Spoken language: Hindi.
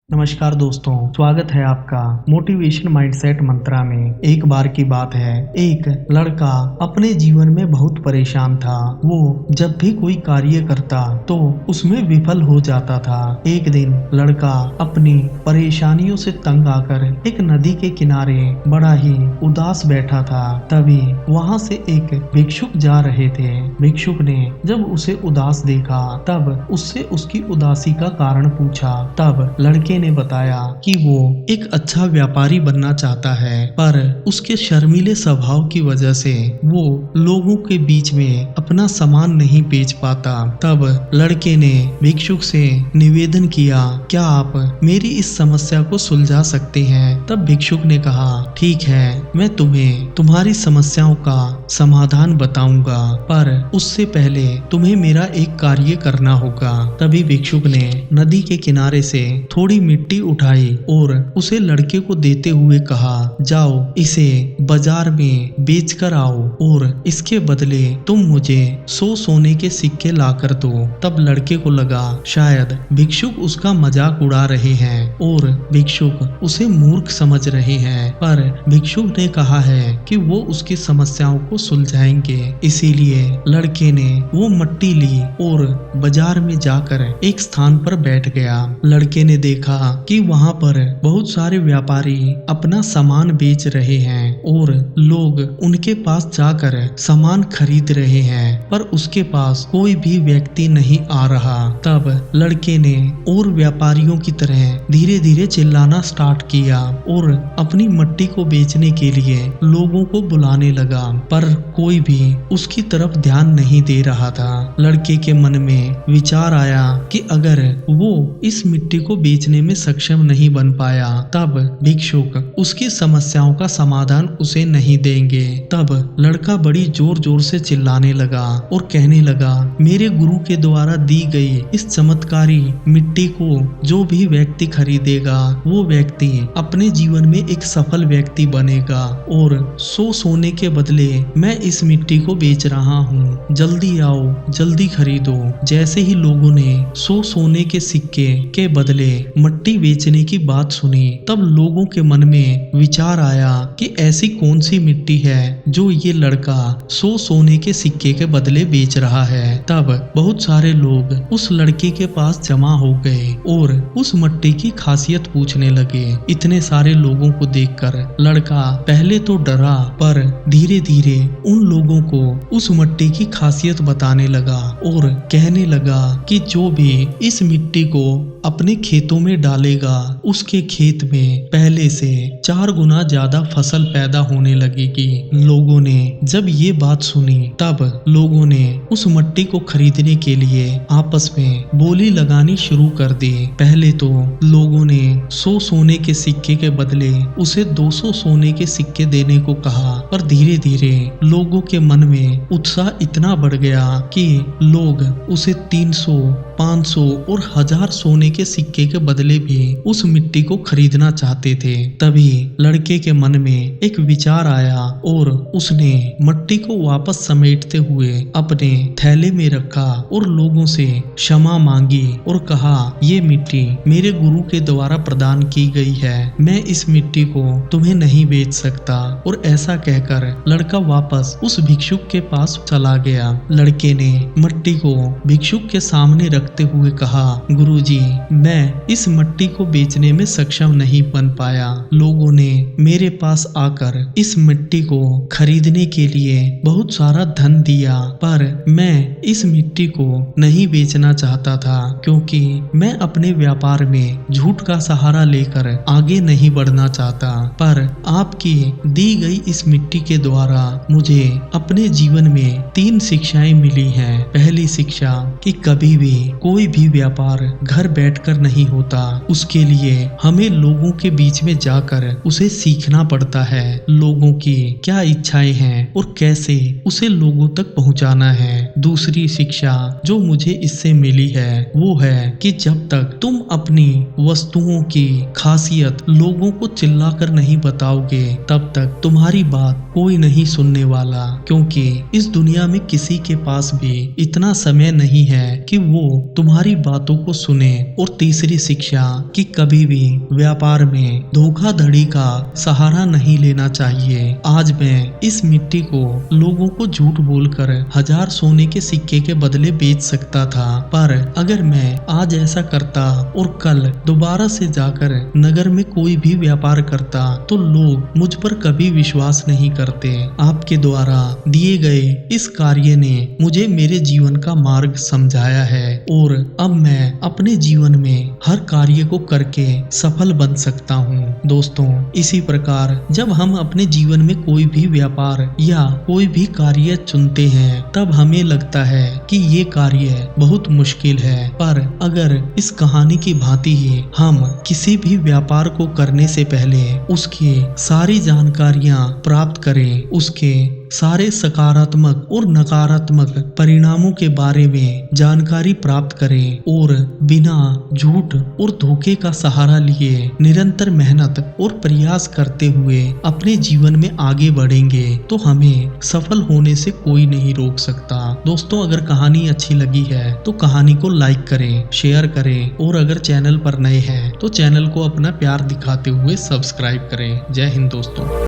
नमस्कार दोस्तों, स्वागत है आपका मोटिवेशन माइंडसेट मंत्रा में। एक बार की बात है, एक लड़का अपने जीवन में बहुत परेशान था। वो जब भी कोई कार्य करता तो उसमें विफल हो जाता था। एक दिन लड़का अपनी परेशानियों से तंग आकर एक नदी के किनारे बड़ा ही उदास बैठा था। तभी वहां से एक भिक्षुक जा रहे थे। भिक्षुक ने जब उसे उदास देखा तब उससे उसकी उदासी का कारण पूछा। तब लड़के ने बताया कि वो एक अच्छा व्यापारी बनना चाहता है, पर उसके शर्मीले स्वभाव की वजह से वो लोगों के बीच में अपना सामान नहीं बेच पाता। तब लड़के ने भिक्षुक से निवेदन किया, क्या आप मेरी इस समस्या को सुलझा सकते हैं? तब भिक्षुक ने कहा, ठीक है, मैं तुम्हें तुम्हारी समस्याओं का समाधान बताऊंगा, पर उससे पहले तुम्हें मेरा एक कार्य करना होगा। तभी भिक्षुक ने नदी के किनारे से थोड़ी मिट्टी उठाई और उसे लड़के को देते हुए कहा, जाओ इसे बाजार में बेच कर आओ और इसके बदले तुम मुझे 100 सोने के सिक्के ला कर दो। तब लड़के को लगा शायद भिक्षुक उसका मजाक उड़ा रहे हैं और भिक्षुक उसे मूर्ख समझ रहे हैं, पर भिक्षुक ने कहा है कि वो उसकी समस्याओं को सुलझाएंगे। इसीलिए लड़के ने वो मट्टी ली और बाजार में जाकर एक स्थान पर बैठ गया। लड़के ने देखा कि वहां पर बहुत सारे व्यापारी अपना सामान बेच रहे हैं और लोग उनके पास जाकर सामान खरीद रहे हैं, पर उसके पास कोई भी व्यक्ति नहीं आ रहा। तब लड़के ने और व्यापारियों की तरह धीरे धीरे चिल्लाना स्टार्ट किया और अपनी मट्टी को बेचने के लिए लोगों को बुलाने लगा, पर कोई भी उसकी तरफ ध्यान नहीं दे रहा था। लड़के के मन में विचार आया कि अगर वो इस मिट्टी को बेचने में सक्षम नहीं बन पाया तब भिक्षुक उसकी समस्याओं का समाधान उसे नहीं देंगे। तब लड़का बड़ी जोर जोर से चिल्लाने लगा और कहने लगा, मेरे गुरु के द्वारा दी गई इस चमत्कारी मिट्टी को जो भी व्यक्ति खरीदेगा वो व्यक्ति अपने जीवन में एक सफल व्यक्ति बनेगा और 100 सोने के बदले मैं इस मिट्टी को बेच रहा हूँ, जल्दी आओ, जल्दी खरीदो। जैसे ही लोगों ने 100 सोने के सिक्के के बदले मट्टी बेचने की बात सुनी तब लोगों के मन में विचार आया कि ऐसी कौन सी मिट्टी है जो ये लड़का 100 सोने के सिक्के के बदले बेच रहा है। तब बहुत सारे लोग उस लड़के के पास जमा हो गए और उस मट्टी की खासियत पूछने लगे। इतने सारे लोगों को देखकर लड़का पहले तो डरा, पर धीरे धीरे उन लोगों को उस मट्टी की खासियत बताने लगा और कहने लगा कि जो भी इस मिट्टी को अपने खेतों में डालेगा उसके खेत में पहले से 4 गुना ज्यादा फसल पैदा होने लगेगी। लोगों ने जब ये बात सुनी तब लोगों ने उस मट्टी को खरीदने के लिए आपस में बोली लगानी शुरू कर दी। पहले तो लोगों ने 100 सोने के सिक्के के बदले उसे 200 सोने के सिक्के देने को कहा, पर धीरे धीरे लोगों के मन में उत्साह इतना बढ़ गया कि लोग उसे 300, 500 और 1000 सोने के सिक्के के बदले भी उस मिट्टी को खरीदना चाहते थे। तभी लड़के के मन में एक विचार आया और उसने मट्टी को वापस समेटते हुए अपने थैले में रखा और लोगों से क्षमा मांगी और कहा, ये मिट्टी मेरे गुरु के द्वारा प्रदान की गई है, मैं इस मिट्टी को तुम्हें नहीं बेच सकता। और ऐसा कहकर लड़का वापस उस भिक्षुक के पास चला गया। लड़के ने मट्टी को भिक्षुक के सामने रखते हुए कहा, गुरुजी, मैं इस मट्टी को बेचने में सक्षम नहीं बन पाया। लोगों ने मेरे पास आकर इस मिट्टी को खरीदने के लिए बहुत सारा धन दिया, पर मैं इस मिट्टी को नहीं बेचना चाहता था क्योंकि मैं अपने व्यापार में झूठ का सहारा लेकर आगे नहीं बढ़ना चाहता। पर आपकी दी गई इस मिट्टी के द्वारा मुझे अपने जीवन में 3 शिक्षाएं मिली हैं। पहली शिक्षा कि कभी भी कोई भी व्यापार घर बैठकर नहीं होता, उसके लिए हमें लोगों के बीच में जाकर उसे सीखना पड़ता है। लोगों की क्या इच्छाएं हैं और कैसे उसे लोगों तक पहुंचाना है। दूसरी शिक्षा जो मुझे इससे मिली है वो है कि जब तक तुम अपनी वस्तुओं की खासियत लोगों को चिल्लाकर नहीं बताओगे तब तक तुम्हारी बात कोई नहीं सुनने वाला, क्योंकि इस दुनिया में किसी के पास भी इतना समय नहीं है कि वो तुम्हारी बातों को सुने। और तीसरी शिक्षा कि कभी भी व्यापार में धोखाधड़ी का सहारा नहीं लेना चाहिए। आज मैं इस मिट्टी को लोगों को झूठ बोलकर 1000 सोने के सिक्के के बदले बेच सकता था, पर अगर मैं आज ऐसा करता और कल दोबारा से जाकर नगर में कोई भी व्यापार करता तो लोग मुझ पर कभी विश्वास नहीं करते। आपके द्वारा दिए गए इस कार्य ने मुझे मेरे जीवन का मार्ग समझाया है और अब मैं अपने जीवन में हर कार्य को करके सफल बन सकता हूँ। दोस्तों, इसी प्रकार जब हम अपने जीवन में कोई भी व्यापार या कोई भी कार्य चुनते हैं तब हमें लगता है कि ये कार्य बहुत मुश्किल है, पर अगर इस कहानी की भांति ही हम किसी भी व्यापार को करने से पहले उसकी सारी जानकारियां प्राप्त करें, उसके सारे सकारात्मक और नकारात्मक परिणामों के बारे में जानकारी प्राप्त करें और बिना झूठ और धोखे का सहारा लिए निरंतर मेहनत और प्रयास करते हुए अपने जीवन में आगे बढ़ेंगे तो हमें सफल होने से कोई नहीं रोक सकता। दोस्तों, अगर कहानी अच्छी लगी है तो कहानी को लाइक करें, शेयर करें और अगर चैनल पर नए हैं तो चैनल को अपना प्यार दिखाते हुए सब्सक्राइब करें। जय हिंद दोस्तों।